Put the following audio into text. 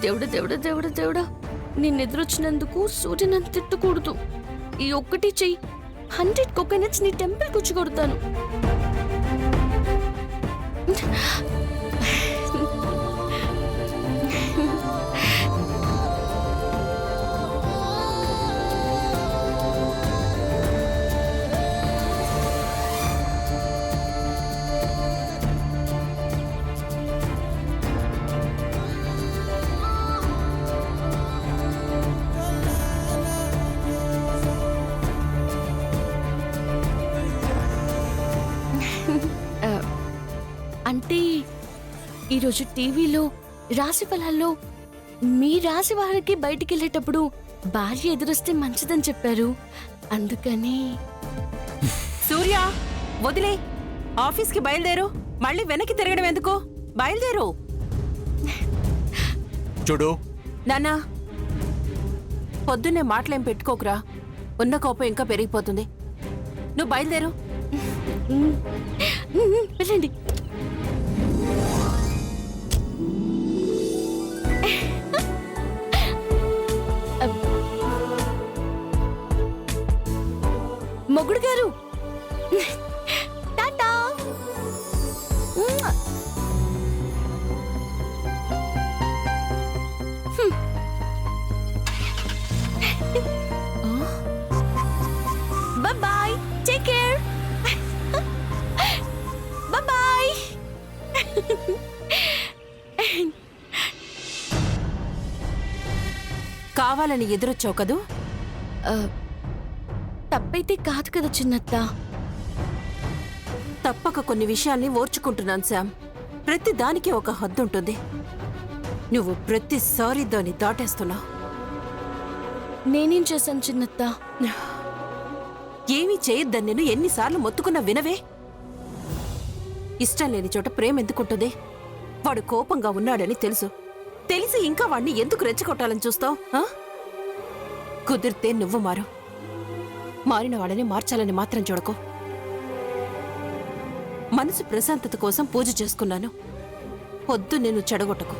దేవుడా దేవుడా దేవుడా దేవుడా, నేను ఎదురొచ్చినందుకు సూర్య నన్ను తిట్టకూడదు. ఈ ఒక్కటి చెయ్యి, 100 కోకోనట్స్ నీ టెంపుల్ కూర్చి కొడతాను. అంటే ఈరోజు టీవీలో రాశి ఫలాల్లో మీ రాశి వారికి బయటికి వెళ్ళేటప్పుడు భార్య ఎదురొస్తే మంచిదని చెప్పారు. అందుకని సూర్య వదిలే, ఆఫీస్కి బయలుదేరు. మళ్ళీ వెనక్కి తిరగడం ఎందుకు? బయలుదేరు. చూడు నాన్నా, పొద్దున్నే మాటలేం పెట్టుకోకురా. ఉన్న కోపం ఇంకా పెరిగిపోతుంది. నువ్వు బయలుదేరు. వెళ్ళండి. మొగుడు గారు tata. Bye, take care. Bye. కావాలని ఎదురొచ్చావు కదూ? తప్పైతే కాదు కదా చిన్నత్త. తప్పక కొన్ని విషయాల్ని ఓర్చుకుంటున్నాను శామ్. ప్రతి దానికి ఒక హద్దు ఉంటుంది. నువ్వు ప్రతిసారి దాన్ని దాటేస్తున్నావు. నేనేం చేశాను చిన్నత్త? ఏమీ చేయొద్దని నేను ఎన్నిసార్లు మొత్తుకున్నా వినవే. ఇష్టం లేని చోట ప్రేమ ఎందుకుంటుంది? వాడు కోపంగా ఉన్నాడని తెలిసి ఇంకా వాడిని ఎందుకు రెచ్చగొట్టాలని చూస్తావు? కుదిరితే నువ్వు మారిన వాడని మార్చాలని మాత్రం చూడకు. మనసు ప్రశాంతత కోసం పూజ చేసుకున్నాను. పొద్దు నేను చెడగొట్టకు.